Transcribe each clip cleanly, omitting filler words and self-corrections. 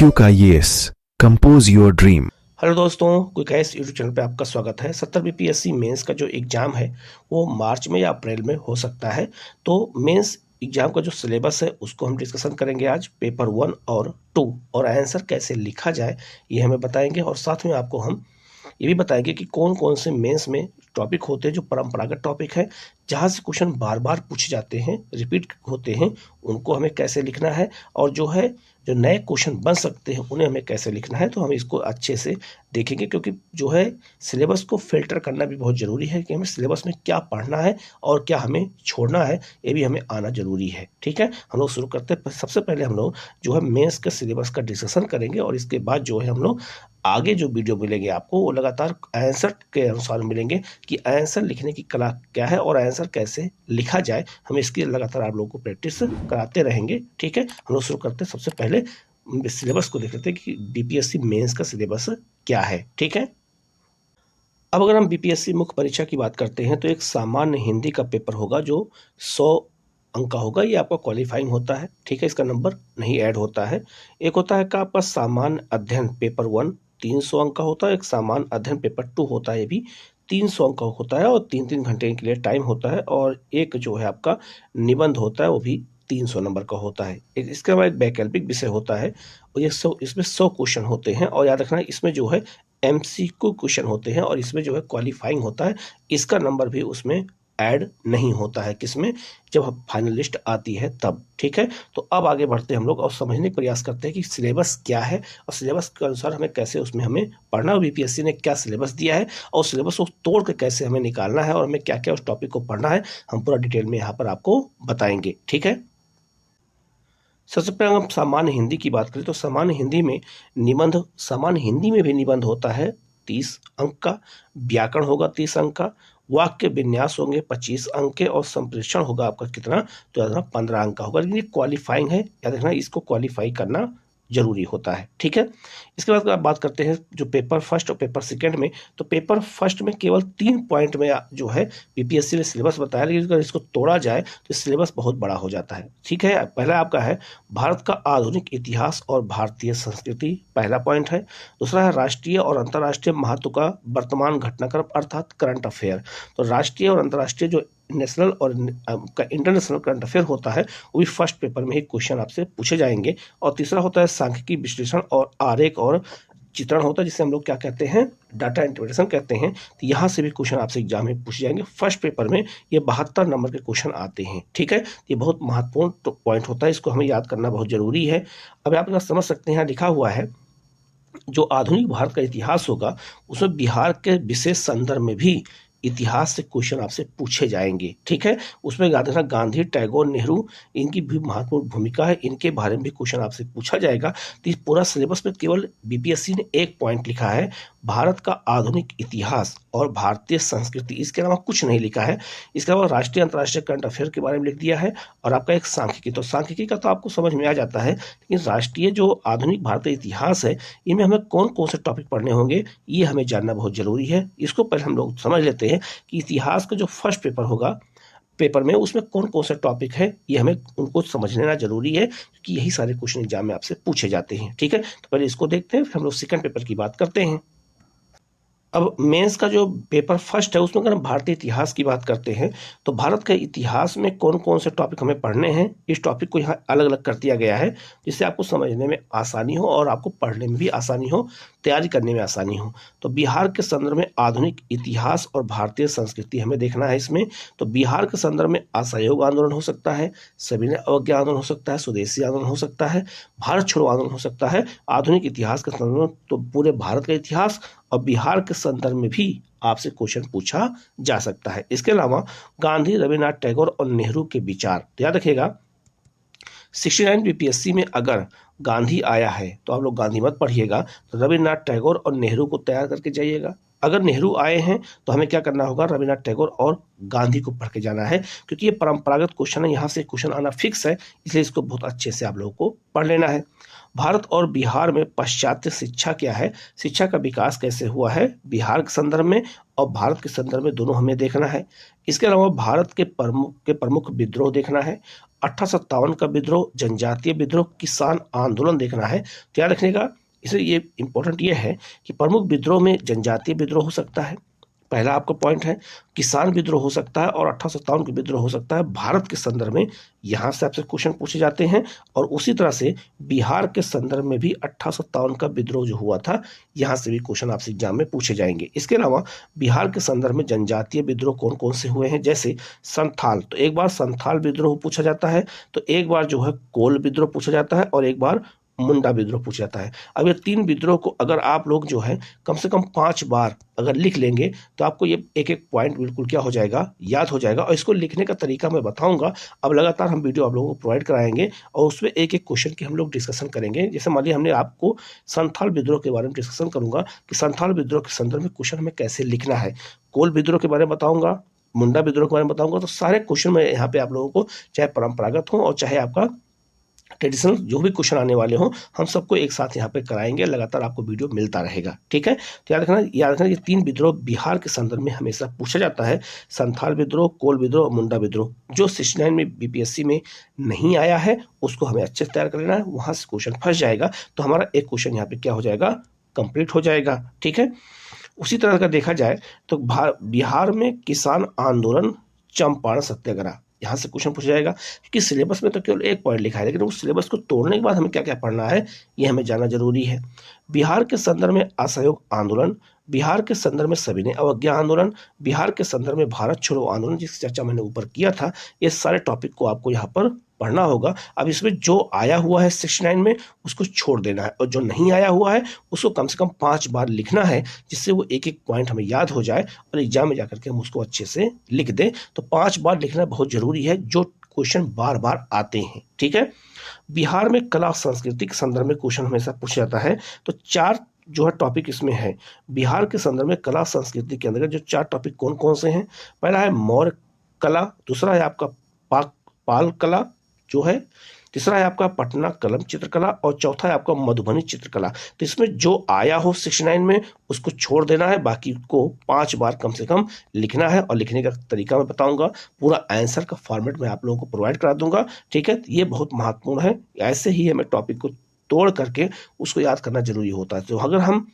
Quick IAS compose your dream. Hello दोस्तों, quick IAS YouTube channel पे आपका स्वागत है। 70 बीपीएससी मेंस का जो एग्ज़ाम है वो मार्च में या अप्रैल में हो सकता है। तो मेंस एग्ज़ाम का जो सिलेबस है उसको हम डिस्कशन करेंगे आज, पेपर 1 और 2, और आंसर कैसे लिखा जाए ये हमें बताएंगे। और साथ में आपको हम ये भी बताएंगे कि कौन कौन से मेंस में टॉपिक होते हैं जो परंपरागत टॉपिक है, जहाँ से क्वेश्चन बार बार पूछे जाते हैं, रिपीट होते हैं, उनको हमें कैसे लिखना है, और जो नए क्वेश्चन बन सकते हैं उन्हें हमें कैसे लिखना है। तो हम इसको अच्छे से देखेंगे, क्योंकि जो है सिलेबस को फिल्टर करना भी बहुत ज़रूरी है कि हमें सिलेबस में क्या पढ़ना है और क्या हमें छोड़ना है, ये भी हमें आना ज़रूरी है। ठीक है, हम लोग शुरू करते हैं। सबसे पहले हम लोग जो है मेंस के सिलेबस का डिस्कशन करेंगे, और इसके बाद जो है हम लोग आगे जो वीडियो मिलेंगे आपको वो लगातार आंसर के अनुसार मिलेंगे कि आंसर लिखने की कला क्या है और आंसर कैसे लिखा जाए। हम इसकी लगातार आप लोगों को प्रैक्टिस कराते रहेंगे। ठीक है, हम लोग शुरू करते हैं। सबसे पहले सिलेबस को देख लेते हैं कि बीपीएससी मेंस का सिलेबस क्या है। ठीक है, अब अगर हम बीपीएससी मुख्य परीक्षा की बात करते हैं तो एक सामान्य हिंदी का पेपर होगा जो 100 अंक का होगा। ये आपका क्वालिफाइंग होता है। ठीक है, इसका नंबर नहीं ऐड होता है। एक होता है का आपका सामान्य अध्ययन पेपर 1, 300 अंक का होता है। एक सामान्य अध्ययन पेपर 2 होता है, ये भी 300 अंक का होता है और 3-3 घंटे के लिए टाइम होता है। और एक जो है आपका निबंध होता है, वो भी 300 नंबर का होता है। इसके अलावा एक वैकल्पिक विषय होता है, और ये 100, इसमें 100 क्वेश्चन होते हैं। और याद रखना, इसमें जो है एमसीक्यू क्वेश्चन होते हैं, और इसमें जो है क्वालिफाइंग होता है। इसका नंबर भी उसमें ऐड नहीं होता है, किसमें, जब फाइनल लिस्ट आती है तब। ठीक है, तो अब आगे बढ़ते हैं हम लोग और समझने का प्रयास करते हैं कि सिलेबस क्या है और सिलेबस के अनुसार हमें कैसे उसमें हमें पढ़ना है, बीपीएससी ने क्या सिलेबस दिया है और सिलेबस को तोड़ के कैसे हमें निकालना है और हमें क्या क्या उस टॉपिक को पढ़ना है, हम पूरा डिटेल में यहाँ पर आपको बताएंगे। ठीक है, सबसे पहले हम सामान्य हिंदी की बात करें तो सामान्य हिंदी में सामान्य हिंदी में भी निबंध होता है 30 अंक का, व्याकरण होगा 30 अंक का, वाक्य विन्यास होंगे 25 अंक के, और संप्रेषण होगा आपका कितना, तो याद रखना 15 अंक का होगा। लेकिन ये क्वालिफाइंग है, याद रखना इसको क्वालिफाई करना जरूरी होता है। ठीक है, इसके बाद आप बात करते हैं जो पेपर फर्स्ट और पेपर सेकंड में। तो पेपर फर्स्ट में केवल 3 पॉइंट में जो है बीपीएससी ने सिलेबस बताया, लेकिन अगर इसको तोड़ा जाए तो सिलेबस बहुत बड़ा हो जाता है। ठीक है, पहला आपका है भारत का आधुनिक इतिहास और भारतीय संस्कृति, पहला पॉइंट है। दूसरा है राष्ट्रीय और अंतर्राष्ट्रीय महत्व का वर्तमान घटनाक्रम अर्थात करंट अफेयर। तो राष्ट्रीय और अंतर्राष्ट्रीय जो नेशनल और इंटरनेशनल करंट अफेयर होता है, वो भी फर्स्ट पेपर में ही क्वेश्चन आपसे पूछे जाएंगे। और तीसरा होता है सांख्यिकी विश्लेषण और आरेख और चित्रण होता है, जिसे हम लोग क्या कहते हैं, डाटा इंटरप्रिटेशन कहते हैं। तो यहाँ से भी क्वेश्चन आपसे एग्जाम में पूछे जाएंगे। फर्स्ट पेपर में ये 72 नंबर के क्वेश्चन आते हैं। ठीक है, ये बहुत महत्वपूर्ण पॉइंट होता है, इसको हमें याद करना बहुत जरूरी है। अब आप समझ सकते हैं, यहाँ लिखा हुआ है जो आधुनिक भारत का इतिहास होगा उसमें बिहार के विशेष संदर्भ में भी इतिहास से क्वेश्चन आपसे पूछे जाएंगे। ठीक है, उसमें याद रखना गांधी, टैगोर, नेहरू, इनकी भी महत्वपूर्ण भूमिका है, इनके बारे में भी क्वेश्चन आपसे पूछा जाएगा। तो इस पूरा सिलेबस में केवल बीपीएससी ने एक पॉइंट लिखा है, भारत का आधुनिक इतिहास और भारतीय संस्कृति, इसके अलावा कुछ नहीं लिखा है। इसके अलावा राष्ट्रीय अंतर्राष्ट्रीय करंट अफेयर के बारे में लिख दिया है, और आपका एक सांख्यिकी। तो सांख्यिकी का तो आपको समझ में आ जाता है, लेकिन राष्ट्रीय जो आधुनिक भारतीय इतिहास है, इनमें हमें कौन कौन से टॉपिक पढ़ने होंगे ये हमें जानना बहुत जरूरी है। इसको पहले हम लोग समझ लेते हैं कि इतिहास का जो फर्स्ट पेपर होगा, पेपर में उसमें कौन कौन सा टॉपिक है ये हमें उनको समझ लेना जरूरी है, क्योंकि यही सारे क्वेश्चन एग्जाम में आपसे पूछे जाते हैं। ठीक है, तो पहले इसको देखते हैं, फिर हम लोग सेकंड पेपर की बात करते हैं। अब मेंस का जो पेपर फर्स्ट है उसमें अगर हम भारतीय इतिहास की बात करते हैं तो भारत के इतिहास में कौन कौन से टॉपिक हमें पढ़ने हैं, इस टॉपिक को यहाँ अलग अलग कर दिया गया है, जिससे आपको समझने में आसानी हो और आपको पढ़ने में भी आसानी हो, तैयारी करने में आसानी हो। तो बिहार के संदर्भ में आधुनिक इतिहास और भारतीय संस्कृति हमें देखना है इसमें। तो बिहार के संदर्भ में असहयोग आंदोलन हो सकता है, सविनय अवज्ञा आंदोलन हो सकता है, स्वदेशी आंदोलन हो सकता है, भारत छोड़ो आंदोलन हो सकता है। आधुनिक इतिहास के संदर्भ में तो पूरे भारत का इतिहास और बिहार के संदर्भ में भी आपसे क्वेश्चन पूछा जा सकता है। इसके अलावा गांधी, रविन्द्रनाथ टैगोर और नेहरू के विचार, याद रखिएगा 69 बीपीएससी में अगर गांधी आया है तो आप लोग गांधी मत पढ़िएगा, तो रविन्द्रनाथ टैगोर और नेहरू को तैयार करके जाइएगा। अगर नेहरू आए हैं तो हमें क्या करना होगा, रविन्द्रनाथ टैगोर और गांधी को पढ़ के जाना है, क्योंकि ये परंपरागत क्वेश्चन है, यहाँ से क्वेश्चन आना फिक्स है, इसलिए इसको बहुत अच्छे से आप लोगों को पढ़ लेना है। भारत और बिहार में पाश्चात्य शिक्षा क्या है, शिक्षा का विकास कैसे हुआ है बिहार के संदर्भ में और भारत के संदर्भ में, दोनों हमें देखना है। इसके अलावा भारत के प्रमुख विद्रोह देखना है, 1857 का विद्रोह, जनजातीय विद्रोह, किसान आंदोलन देखना है। तो याद रखने का इसलिए ये इंपॉर्टेंट ये है कि प्रमुख विद्रोह में जनजातीय विद्रोह हो सकता है, पहला आपका पॉइंट है, किसान विद्रोह हो सकता है और 1857 का विद्रोह हो सकता है भारत के संदर्भ में, यहाँ से आपसे क्वेश्चन पूछे जाते हैं। और उसी तरह से बिहार के संदर्भ में भी 1857 का विद्रोह जो हुआ था, यहाँ से भी क्वेश्चन आपसे एग्जाम में पूछे जाएंगे। इसके अलावा बिहार के संदर्भ में जनजातीय विद्रोह कौन कौन से हुए हैं, जैसे संथाल, तो एक बार संथाल विद्रोह पूछा जाता है, तो एक बार जो है कोल विद्रोह पूछा जाता है और एक बार मुंडा विद्रोह पूछा जाता है। अब ये 3 विद्रोह को अगर आप लोग जो है कम से कम 5 बार अगर लिख लेंगे तो आपको ये एक एक पॉइंट बिल्कुल क्या हो जाएगा, याद हो जाएगा। और इसको लिखने का तरीका मैं बताऊंगा, अब लगातार हम वीडियो आप लोगों को प्रोवाइड कराएंगे और उसमें एक एक क्वेश्चन की हम लोग डिस्कशन करेंगे। जैसे मान लिया हमने आपको संथाल विद्रोह के बारे में डिस्कशन करूंगा कि संथाल विद्रोह के संदर्भ में क्वेश्चन हमें कैसे लिखना है, कोल विद्रोह के बारे में बताऊंगा, मुंडा विद्रोह के बारे में बताऊंगा। तो सारे क्वेश्चन मैं यहाँ पे आप लोगों को, चाहे परंपरागत हो और चाहे आपका ट्रेडिशनल जो भी क्वेश्चन आने वाले हों, हम सबको एक साथ यहाँ पे कराएंगे, लगातार आपको वीडियो मिलता रहेगा, ठीक है। तो याद रखना ये 3 विद्रोह बिहार के संदर्भ में हमेशा पूछा जाता है, संथाल विद्रोह, कोल विद्रोह और मुंडा विद्रोह। जो 69 में बीपीएससी में नहीं आया है उसको हमें अच्छे से तैयार कर लेना है, वहां से क्वेश्चन फंस जाएगा तो हमारा एक क्वेश्चन यहाँ पे क्या हो जाएगा, कंप्लीट हो जाएगा, ठीक है। उसी तरह का देखा जाए तो बिहार में किसान आंदोलन, चंपारण सत्याग्रह, यहाँ से क्वेश्चन पूछा जाएगा, क्योंकि सिलेबस में तो केवल एक पॉइंट लिखा है, लेकिन उस सिलेबस को तोड़ने के बाद हमें क्या क्या पढ़ना है ये हमें जानना जरूरी है। बिहार के संदर्भ में असहयोग आंदोलन, बिहार के संदर्भ में सविनय अवज्ञा आंदोलन, बिहार के संदर्भ में भारत छोड़ो आंदोलन, जिसकी चर्चा मैंने ऊपर किया था, ये सारे टॉपिक को आपको यहाँ पर पढ़ना होगा। अब इसमें जो आया हुआ है 69 में उसको छोड़ देना है और जो नहीं आया हुआ है उसको कम से कम 5 बार लिखना है, जिससे वो एक एक पॉइंट हमें याद हो जाए और एग्जाम में जाकर के हम उसको अच्छे से लिख दें। तो 5 बार लिखना बहुत जरूरी है, जो क्वेश्चन बार बार आते हैं, ठीक है। बिहार में कला संस्कृति के संदर्भ में क्वेश्चन हमेशा पूछा जाता है, तो 4 जो है टॉपिक इसमें है। बिहार के संदर्भ में कला संस्कृति के अंदर जो 4 टॉपिक कौन कौन से हैं, पहला है मौर्य कला, दूसरा है आपका पाल कला जो है, तीसरा है आपका पटना कलम चित्रकला और चौथा है आपका मधुबनी चित्रकला। तो इसमें जो आया हो 69 में उसको छोड़ देना है, बाकी को 5 बार कम से कम लिखना है। और लिखने का तरीका मैं बताऊंगा, पूरा आंसर का फॉर्मेट मैं आप लोगों को प्रोवाइड करा दूंगा, ठीक है। ये बहुत महत्वपूर्ण है, ऐसे ही हमें टॉपिक को तोड़ करके उसको याद करना जरूरी होता है। तो अगर हम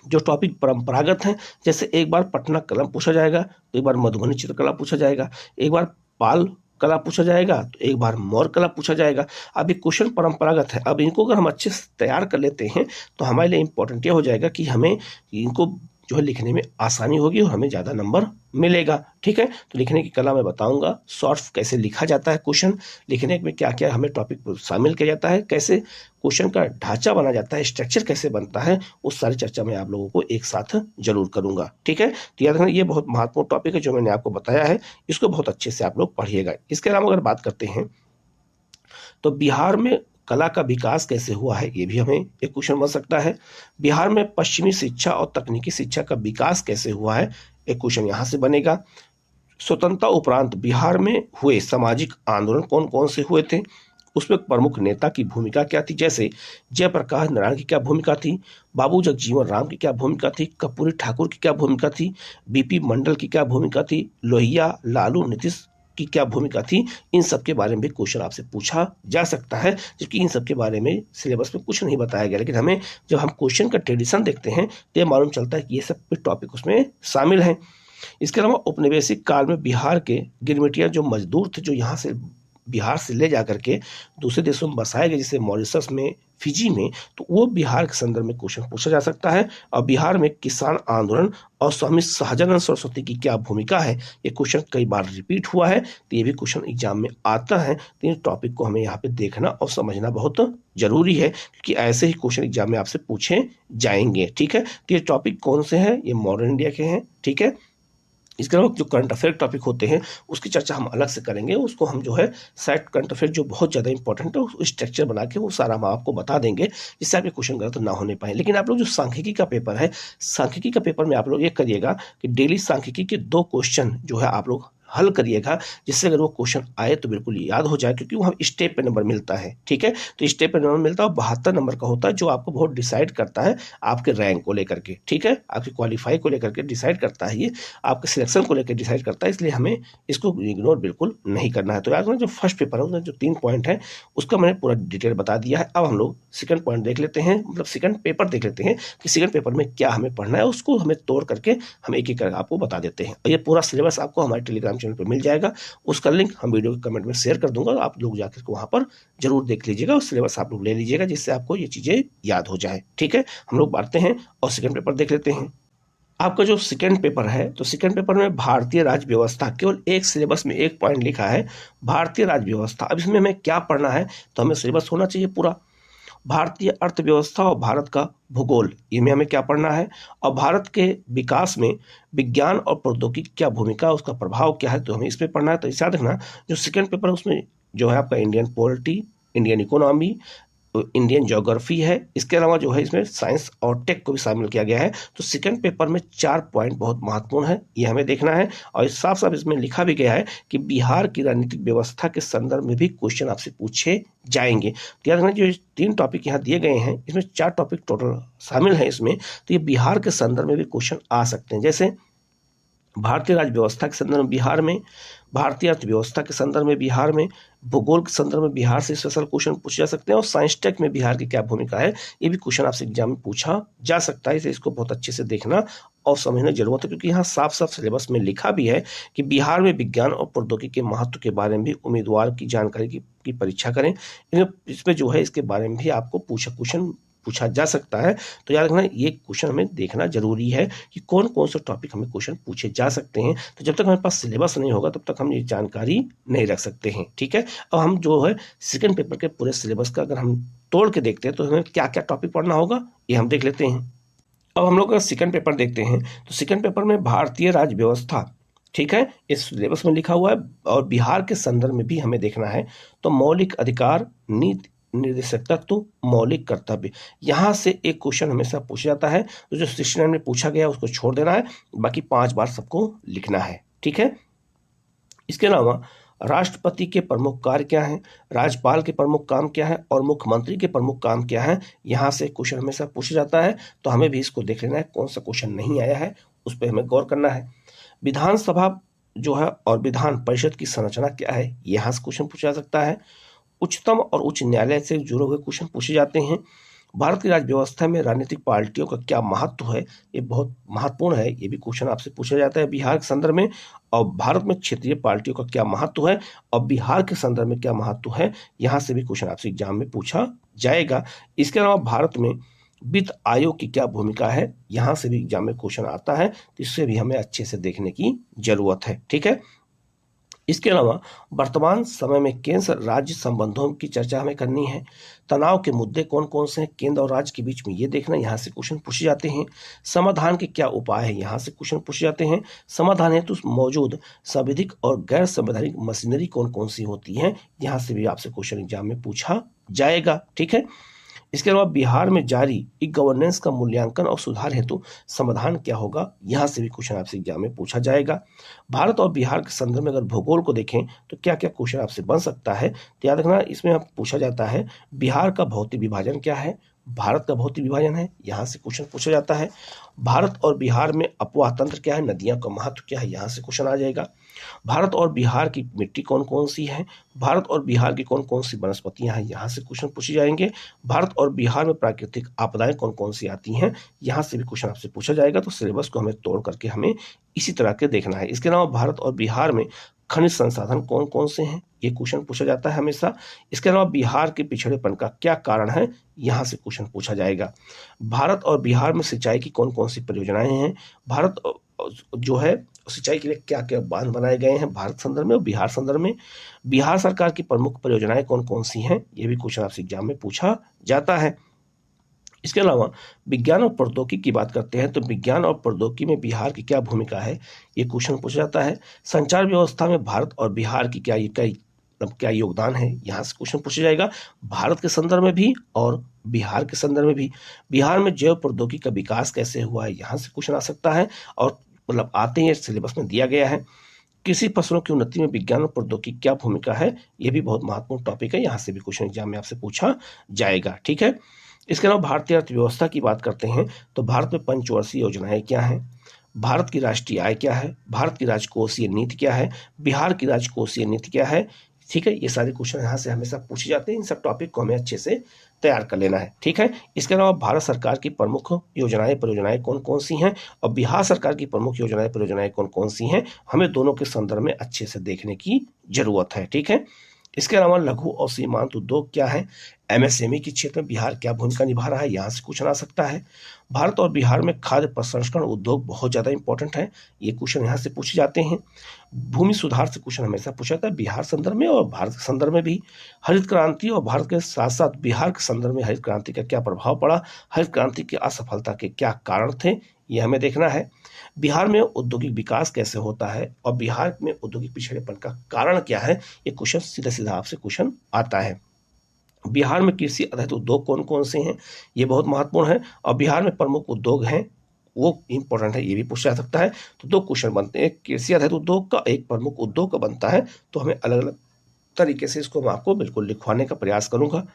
जो टॉपिक परंपरागत हैं, जैसे एक बार पटना कलम पूछा जाएगा, तो एक बार मधुबनी चित्रकला पूछा जाएगा, एक बार पाल कला पूछा जाएगा, तो एक बार मौर्य कला पूछा जाएगा। अब ये क्वेश्चन परंपरागत है, अब इनको अगर हम अच्छे से तैयार कर लेते हैं तो हमारे लिए इंपॉर्टेंट ये हो जाएगा कि हमें इनको जो है लिखने में आसानी होगी और हमें ज़्यादा नंबर मिलेगा, ठीक है। तो लिखने की कला मैं बताऊंगा, शॉर्ट कैसे लिखा जाता है, क्वेश्चन लिखने में क्या क्या हमें टॉपिक शामिल किया जाता है, कैसे क्वेश्चन का ढांचा बना जाता है, स्ट्रक्चर कैसे बनता है, उस सारी चर्चा मैं आप लोगों को एक साथ जरूर करूंगा, ठीक है। तो याद रखना ये बहुत महत्वपूर्ण टॉपिक है जो मैंने आपको बताया है, इसको बहुत अच्छे से आप लोग पढ़िएगा। इसके अलावा अगर बात करते हैं तो बिहार में कला का विकास कैसे हुआ है, ये भी हमें एक क्वेश्चन बन सकता है। बिहार में पश्चिमी शिक्षा और तकनीकी शिक्षा का विकास कैसे हुआ है, एक क्वेश्चन यहाँ से बनेगा। स्वतंत्रता उपरांत बिहार में हुए सामाजिक आंदोलन कौन कौन से हुए थे, उसमें प्रमुख नेता की भूमिका क्या थी, जैसे जयप्रकाश नारायण की क्या भूमिका थी, बाबू जगजीवन राम की क्या भूमिका थी, कर्पूरी ठाकुर की क्या भूमिका थी, बीपी मंडल की क्या भूमिका थी, लोहिया, लालू, नीतीश की क्या भूमिका थी। इन सब के बारे में भी क्वेश्चन आपसे पूछा जा सकता है, जबकि इन सब के बारे में सिलेबस में कुछ नहीं बताया गया, लेकिन हमें जब हम क्वेश्चन का ट्रेडिशन देखते हैं तो ये मालूम चलता है कि ये सब टॉपिक उसमें शामिल हैं। इसके अलावा औपनिवेशिक काल में बिहार के गिरमिटिया जो मजदूर थे, जो यहाँ से बिहार से ले जाकर के दूसरे देशों में बसाए गए, जैसे मॉरिशस में, फिजी में, तो वो बिहार के संदर्भ में क्वेश्चन पूछा जा सकता है। और बिहार में किसान आंदोलन और स्वामी सहजानंद सरस्वती की क्या भूमिका है, ये क्वेश्चन कई बार रिपीट हुआ है, तो ये भी क्वेश्चन एग्जाम में आता है। तो इन टॉपिक को हमें यहाँ पे देखना और समझना बहुत जरूरी है, क्योंकि ऐसे ही क्वेश्चन एग्जाम में आपसे पूछे जाएंगे, ठीक है। तो ये टॉपिक कौन से हैं, ये मॉडर्न इंडिया के हैं, ठीक है। इसके अलावा जो करंट अफेयर टॉपिक होते हैं उसकी चर्चा हम अलग से करेंगे, उसको हम जो है सेट करंट अफेयर जो बहुत ज़्यादा इंपॉर्टेंट है उस स्ट्रक्चर बना के वो सारा हम आपको बता देंगे, जिससे आपके क्वेश्चन गलत ना होने पाए। लेकिन आप लोग जो सांख्यिकी का पेपर है, सांख्यिकी का पेपर में आप लोग ये करिएगा कि डेली सांख्यिकी के 2 क्वेश्चन जो है आप लोग हल करिएगा, जिससे अगर वो क्वेश्चन आए तो बिल्कुल याद हो जाए, क्योंकि वहाँ स्टेप पे नंबर मिलता है। ठीक है, तो स्टेप पे नंबर मिलता है, 72 नंबर का होता है, जो आपको बहुत डिसाइड करता है आपके रैंक को लेकर के। ठीक है, आपकी क्वालिफाई को लेकर के डिसाइड करता है, ये आपके सिलेक्शन को लेकर डिसाइड करता है, इसलिए हमें इसको इग्नोर बिल्कुल नहीं करना है। तो यार जो फर्स्ट पेपर है उसमें जो 3 पॉइंट है उसका मैंने पूरा डिटेल बता दिया है। अब हम लोग सेकंड पॉइंट देख लेते हैं, मतलब सेकंड पेपर देख लेते हैं कि सेकंड पेपर में क्या हमें पढ़ना है, उसको हमें तोड़ करके हम एक एक करके आपको बता देते हैं। और ये पूरा सिलेबस आपको हमारे टेलीग्राम चैनल पर मिल जाएगा, उसका लिंक हम वीडियो के कमेंट में शेयर कर दूंगा, आप लोग जाकर वहां पर जरूर देख लीजिएगा और सिलेबस आप लोग ले लीजिएगा, जिससे आपको ये चीजें याद हो जाए। ठीक है, हम लोग बढ़ते हैं और सेकंड पेपर देख लेते हैं। आपका जो सेकंड पेपर है, तो सेकंड पेपर में भारतीय राज्य व्यवस्था, केवल एक सिलेबस में एक पॉइंट लिखा है भारतीय राज्य व्यवस्था। अब इसमें हमें क्या पढ़ना है, तो हमें सिलेबस होना चाहिए पूरा। भारतीय अर्थव्यवस्था और भारत का भूगोल, इनमें हमें क्या पढ़ना है, और भारत के विकास में विज्ञान और प्रौद्योगिकी क्या भूमिका है, उसका प्रभाव क्या है, तो हमें इसमें पढ़ना है। तो याद रखना जो सेकंड पेपर है उसमें जो है आपका Indian polity, Indian economy, Indian geography है, इसके अलावा जो है इसमें साइंस और टेक को भी शामिल किया गया है। तो सेकंड पेपर में 4 पॉइंट बहुत महत्वपूर्ण है, ये हमें देखना है। और साफ साफ इसमें लिखा भी गया है कि बिहार की राजनीतिक व्यवस्था के संदर्भ में भी क्वेश्चन आपसे पूछे जाएंगे। तो याद रखना जो 3 टॉपिक यहाँ दिए गए हैं, इसमें 4 टॉपिक टोटल शामिल है इसमें, तो ये बिहार के संदर्भ में भी क्वेश्चन आ सकते हैं। जैसे भारतीय राज्य व्यवस्था के संदर्भ में बिहार में, भारतीय अर्थव्यवस्था के संदर्भ में बिहार में, भूगोल के संदर्भ में बिहार से स्पेशल क्वेश्चन पूछे जा सकते हैं, और साइंस टेक में बिहार की क्या भूमिका है, ये भी क्वेश्चन आपसे एग्जाम में पूछा जा सकता है। इसे इसको बहुत अच्छे से देखना और समझना जरूरत है, क्योंकि यहाँ साफ साफ सिलेबस में लिखा भी है कि बिहार में विज्ञान और प्रौद्योगिकी के महत्व के बारे में भी उम्मीदवार की जानकारी की परीक्षा करें। इसमें जो है इसके बारे में भी आपको क्वेश्चन पूछा जा सकता है। तो याद रखना ये क्वेश्चन हमें देखना जरूरी है कि कौन कौन से टॉपिक हमें क्वेश्चन पूछे जा सकते हैं। तो जब तक हमारे पास सिलेबस नहीं होगा तब तक हम ये जानकारी नहीं रख सकते हैं। ठीक है, अब हम जो है सेकंड पेपर के पूरे सिलेबस का अगर हम तोड़ के देखते हैं तो हमें क्या क्या टॉपिक पढ़ना होगा ये हम देख लेते हैं। अब हम लोग अगर सेकंड पेपर देखते हैं तो सेकंड पेपर में भारतीय राज्य व्यवस्था, ठीक है, इस सिलेबस में लिखा हुआ है, और बिहार के संदर्भ में भी हमें देखना है। तो मौलिक अधिकार, नीति निर्देशक तत्व, मौलिक कर्तव्य, यहाँ से एक क्वेश्चन हमेशा पूछा जाता है। तो जो 69 में पूछा गया उसको छोड़ देना है, बाकी 5 बार सबको लिखना है। ठीक है, इसके अलावा राष्ट्रपति के प्रमुख कार्य क्या है, राज्यपाल के प्रमुख काम क्या है, और मुख्यमंत्री के प्रमुख काम क्या है, यहाँ से क्वेश्चन हमेशा पूछा जाता है। तो हमें भी इसको देख लेना है, कौन सा क्वेश्चन नहीं आया है उस पर हमें गौर करना है। विधानसभा जो है और विधान परिषद की संरचना क्या है, यहाँ से क्वेश्चन पूछा जा सकता है। उच्चतम और उच्च न्यायालय से जुड़े हुए क्वेश्चन पूछे जाते हैं। भारत की राज्य व्यवस्था में राजनीतिक पार्टियों का क्या महत्व है, ये बहुत महत्वपूर्ण है, ये भी क्वेश्चन आपसे पूछा जाता है बिहार के संदर्भ में। और भारत में क्षेत्रीय पार्टियों का क्या महत्व है और बिहार के संदर्भ में क्या महत्व है, यहाँ से भी क्वेश्चन आपसे एग्जाम में पूछा जाएगा। इसके अलावा भारत में वित्त आयोग की क्या भूमिका है, यहाँ से भी एग्जाम में क्वेश्चन आता है, तो इससे भी हमें अच्छे से देखने की जरूरत है। ठीक है, इसके अलावा वर्तमान समय में केंद्र राज्य संबंधों की चर्चा हमें करनी है। तनाव के मुद्दे कौन कौन से हैं केंद्र और राज्य के बीच में, ये देखना, यहाँ से क्वेश्चन पूछे जाते हैं। समाधान के क्या उपाय हैं, यहाँ से क्वेश्चन पूछे जाते हैं। समाधान हेतु मौजूद संवैधानिक और गैर संवैधानिक मशीनरी कौन कौन सी होती हैं, यहाँ से भी आपसे क्वेश्चन एग्जाम में पूछा जाएगा। ठीक है, इसके अलावा बिहार में जारी ई गवर्नेंस का मूल्यांकन और सुधार हेतु समाधान क्या होगा, यहाँ से भी क्वेश्चन आपसे एग्जाम में पूछा जाएगा। भारत और बिहार के संदर्भ में अगर भूगोल को देखें तो क्या क्या क्वेश्चन आपसे बन सकता है, तो याद रखना इसमें आप पूछा जाता है बिहार का भौतिक विभाजन क्या है, भारत का भौतिक विभाजन है, यहाँ से क्वेश्चन पूछा जाता है। भारत और बिहार में अपवाह तंत्र क्या है, नदियों का महत्व क्या है, यहाँ से क्वेश्चन आ जाएगा। भारत और बिहार की मिट्टी कौन कौन सी है, भारत और बिहार की कौन कौन सी वनस्पतियां हैं, यहाँ से क्वेश्चन पूछे जाएंगे। भारत और बिहार में प्राकृतिक आपदाएं कौन कौन सी आती हैं, यहाँ से भी क्वेश्चन आपसे पूछा जाएगा। तो सिलेबस को हमें तोड़ करके हमें इसी तरह के देखना है। इसके अलावा भारत और बिहार में खनिज संसाधन कौन कौन से हैं, ये क्वेश्चन पूछा जाता है हमेशा। इसके अलावा बिहार के पिछड़ेपन का क्या कारण है, यहाँ से क्वेश्चन पूछा जाएगा। भारत और बिहार में सिंचाई की कौन कौन सी परियोजनाएं हैं, भारत जो है सिंचाई के लिए क्या क्या बांध बनाए गए हैं भारत संदर्भ में और बिहार संदर्भ में। बिहार सरकार की प्रमुख परियोजनाएं कौन कौन सी हैं, ये भी क्वेश्चन आपसे एग्जाम में पूछा जाता है। इसके अलावा विज्ञान और प्रौद्योगिकी की बात करते हैं तो विज्ञान और प्रौद्योगिकी में बिहार की क्या भूमिका है, ये क्वेश्चन पूछा जाता है। संचार व्यवस्था में भारत और बिहार की क्या योगदान है, यहाँ से क्वेश्चन पूछा जाएगा, भारत के संदर्भ में भी और बिहार के संदर्भ में भी। बिहार में जैव प्रौद्योगिकी का विकास कैसे हुआ है, यहाँ से क्वेश्चन आ सकता है और मतलब आते हैं, सिलेबस में दिया गया है। कृषि फसलों की उन्नति में विज्ञान और प्रौद्योगिकी क्या भूमिका है, ये भी बहुत महत्वपूर्ण टॉपिक है, यहाँ से भी क्वेश्चन एग्जाम में आपसे पूछा जाएगा। ठीक है, इसके अलावा भारतीय अर्थव्यवस्था की बात करते हैं तो भारत में पंचवर्षीय योजनाएं क्या हैं, भारत की राष्ट्रीय आय क्या है, भारत की राजकोषीय नीति क्या है, बिहार की राजकोषीय नीति क्या है। ठीक है, ये सारे क्वेश्चन यहाँ से हमेशा पूछे जाते हैं, इन सब टॉपिक को हमें अच्छे से तैयार कर लेना है। ठीक है, इसके अलावा भारत सरकार की प्रमुख योजनाएं परियोजनाएं कौन कौन सी हैं और बिहार सरकार की प्रमुख योजनाएं परियोजनाएं कौन कौन सी हैं, हमें दोनों के संदर्भ में अच्छे से देखने की जरूरत है। ठीक है, इसके अलावा लघु और सीमांत उद्योग क्या है, एमएसएमई के क्षेत्र में बिहार क्या भूमिका निभा रहा है, यहाँ से क्वेश्चन आ सकता है। भारत और बिहार में खाद्य प्रसंस्करण उद्योग बहुत ज़्यादा इंपॉर्टेंट है, ये क्वेश्चन यहाँ से पूछे जाते हैं। भूमि सुधार से क्वेश्चन हमेशा पूछा जाता है, बिहार संदर्भ में और भारत के संदर्भ में भी। हरित क्रांति और भारत के साथ साथ बिहार के संदर्भ में हरित क्रांति का क्या प्रभाव पड़ा, हरित क्रांति की असफलता के क्या कारण थे, ये हमें देखना है। बिहार में औद्योगिक विकास कैसे होता है और बिहार में औद्योगिक पिछड़ेपन का कारण क्या है, ये क्वेश्चन सीधा सीधा आपसे क्वेश्चन आता है। बिहार में कृषि आधारित उद्योग कौन कौन से हैं, ये बहुत महत्वपूर्ण है, और बिहार में प्रमुख उद्योग हैं वो इंपॉर्टेंट है, ये भी पूछा जा सकता है। तो दो क्वेश्चन बनते हैं, कृषि आधारित उद्योग का, एक प्रमुख उद्योग का बनता है, तो हमें अलग अलग तरीके से इसको मैं आपको बिल्कुल लिखवाने का प्रयास करूंगा।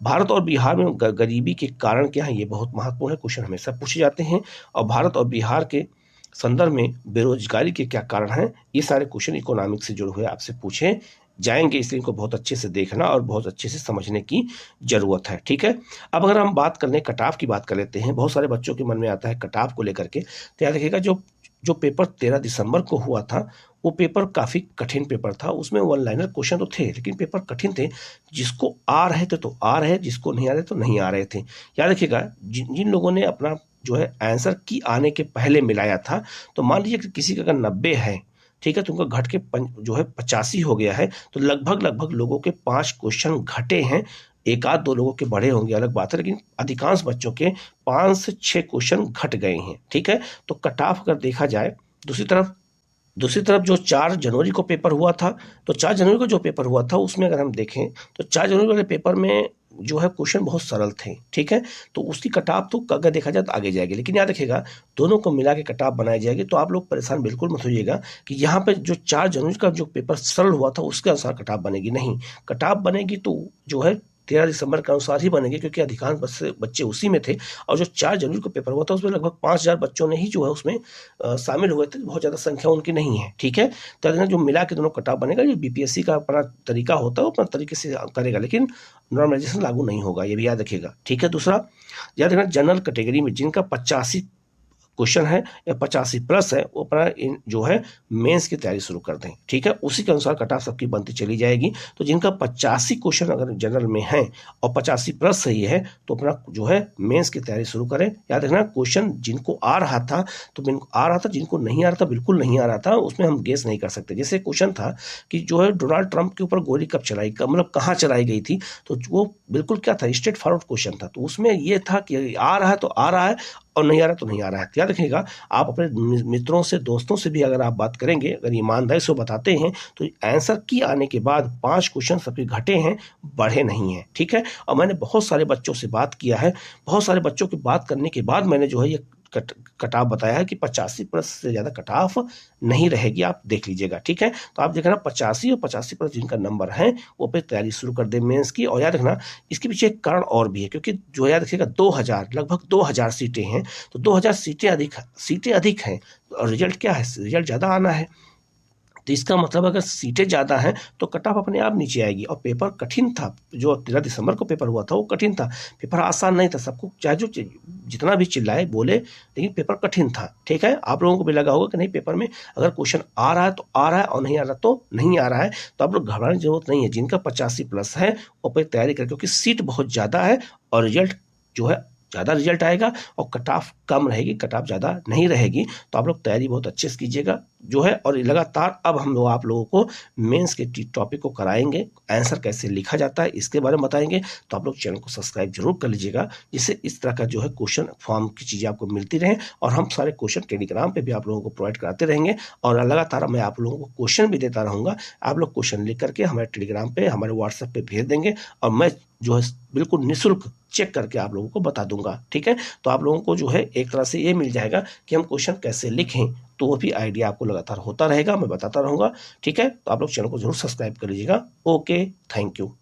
भारत और बिहार में गरीबी के कारण क्या है, ये बहुत महत्वपूर्ण है, क्वेश्चन हमेशा पूछे जाते हैं। और भारत और बिहार के संदर्भ में बेरोजगारी के क्या कारण हैं, ये सारे क्वेश्चन इकोनॉमिक्स से जुड़े हुए आपसे पूछे जाएंगे, इसलिए इनको बहुत अच्छे से देखना और बहुत अच्छे से समझने की जरूरत है। ठीक है, अब अगर हम बात कर लें कट ऑफ की बात कर लेते हैं, बहुत सारे बच्चों के मन में आता है कट ऑफ को लेकर के, तो याद रखिएगा जो जो पेपर 13 दिसंबर को हुआ था वो पेपर काफ़ी कठिन पेपर था, उसमें वन लाइनर क्वेश्चन तो थे लेकिन पेपर कठिन थे, जिसको आ रहे थे तो आ रहे, जिसको नहीं आ रहे तो नहीं आ रहे थे। याद रखिएगा जिन लोगों ने अपना जो है आंसर की आने के पहले मिलाया था, तो मान लीजिए कि किसी का अगर 90 है, ठीक है, तो उनका घट के जो है 85 हो गया है, तो लगभग लोगों के 5 क्वेश्चन घटे हैं, एक आध दो लोगों के बढ़े होंगे अलग बात है, लेकिन अधिकांश बच्चों के 5 से 6 क्वेश्चन घट गए हैं। ठीक है, तो कट ऑफ अगर देखा जाए, दूसरी तरफ जो 4 जनवरी को पेपर हुआ था, तो 4 जनवरी को जो पेपर हुआ था उसमें अगर हम देखें तो 4 जनवरी वाले पेपर में जो है क्वेश्चन बहुत सरल थे। ठीक है, तो उसकी कट ऑफ तो अगर देखा जाए तो आगे जाएगी, लेकिन याद रखिएगा दोनों को मिला के कट ऑफ बनाई जाएगी, तो आप लोग परेशान बिल्कुल मत होइएगा कि यहाँ पे जो 4 जनवरी का जो पेपर सरल हुआ था उसके अनुसार कट ऑफ बनेगी, नहीं, कट ऑफ बनेगी तो जो है 13 दिसंबर के अनुसार ही बनेंगे, क्योंकि अधिकांश बच्चे उसी में थे, और जो 4 जनवरी को पेपर हुआ था उसमें लगभग 5000 बच्चों ने ही जो है उसमें शामिल हुए थे, बहुत ज़्यादा संख्या उनकी नहीं है। ठीक है, तो जो मिला के दोनों कटाव बनेगा, ये बीपीएससी का अपना तरीका होता है, अपना तरीके से करेगा, लेकिन नॉर्मलाइजेशन लागू नहीं होगा, ये भी याद रखिएगा। ठीक है, दूसरा याद रखना जनरल कैटेगरी में जिनका 85 क्वेश्चन है या 85 प्लस है, वो अपना जो है मेंस की तैयारी शुरू कर दें। ठीक है, उसी के अनुसार कट ऑफ सबकी बनती चली जाएगी, तो जिनका 85 क्वेश्चन अगर जनरल में है और 85 प्लस सही है तो अपना जो है मेंस की तैयारी शुरू करें। याद रखना क्वेश्चन जिनको आ रहा था तो आ रहा था, जिनको नहीं आ रहा था बिल्कुल नहीं आ रहा था, उसमें हम गेस नहीं कर सकते। जैसे क्वेश्चन था कि जो है डोनाल्ड ट्रंप के ऊपर गोली कब चलाई, मतलब कहाँ चलाई गई थी, तो वो बिल्कुल क्या था, स्ट्रेट फॉरवर्ड क्वेश्चन था, तो उसमें ये था कि आ रहा है तो आ रहा है और नहीं आ रहा तो नहीं आ रहा है। याद रखिएगा आप अपने मित्रों से दोस्तों से भी अगर आप बात करेंगे, अगर ईमानदारी से बताते हैं तो आंसर की आने के बाद 5 क्वेश्चन सबके घटे हैं, बढ़े नहीं हैं। ठीक है, और मैंने बहुत सारे बच्चों से बात किया है, बहुत सारे बच्चों की बात करने के बाद मैंने जो है ये कट ऑफ बताया है कि 85 प्लस से ज़्यादा कट ऑफ नहीं रहेगी, आप देख लीजिएगा। ठीक है, तो आप देखना 85 और 85 प्लस जिनका नंबर है वो पे तैयारी शुरू कर दे मेंस की। और याद रखना इसके पीछे एक कारण और भी है, क्योंकि जो याद रखिएगा 2000 लगभग 2000 सीटें हैं, तो 2000 सीटें अधिक हैं, और रिजल्ट क्या है, रिजल्ट ज़्यादा आना है, तो इसका मतलब अगर सीटें ज़्यादा हैं तो कट ऑफ अपने आप नीचे आएगी। और पेपर कठिन था, जो 13 दिसंबर को पेपर हुआ था वो कठिन था, पेपर आसान नहीं था, सबको चाहे जो जितना भी चिल्लाए बोले, लेकिन पेपर कठिन था। ठीक है, आप लोगों को भी लगा होगा कि नहीं पेपर में अगर क्वेश्चन आ रहा है तो आ रहा है और नहीं आ रहा तो नहीं आ रहा है, तो आप लोग घबराने की जरूरत नहीं है। जिनका 85 प्लस है वो पे तैयारी करें, क्योंकि सीट बहुत ज़्यादा है और रिजल्ट जो है ज़्यादा रिजल्ट आएगा और कट ऑफ कम रहेगी, कट ऑफ ज़्यादा नहीं रहेगी। तो आप लोग तैयारी बहुत अच्छे से कीजिएगा जो है, और लगातार अब हम लोग आप लोगों को मेंस के टॉपिक को कराएंगे, आंसर कैसे लिखा जाता है इसके बारे में बताएंगे। तो आप लोग चैनल को सब्सक्राइब जरूर कर लीजिएगा, जिससे इस तरह का जो है क्वेश्चन फॉर्म की चीज़ें आपको मिलती रहें, और हम सारे क्वेश्चन टेलीग्राम पे भी आप लोगों को प्रोवाइड कराते रहेंगे, और लगातार मैं आप लोगों को क्वेश्चन भी देता रहूँगा। आप लोग क्वेश्चन लिख करके हमारे टेलीग्राम पे, हमारे व्हाट्सएप पे भेज देंगे, और मैं जो है बिल्कुल निःशुल्क चेक करके आप लोगों को बता दूंगा, ठीक है। तो आप लोगों को जो है एक तरह से ये मिल जाएगा कि हम क्वेश्चन कैसे लिखें, तो वो भी आइडिया आपको लगातार होता रहेगा, मैं बताता रहूँगा, ठीक है। तो आप लोग चैनल को जरूर सब्सक्राइब कर लीजिएगा। Okay, thank you.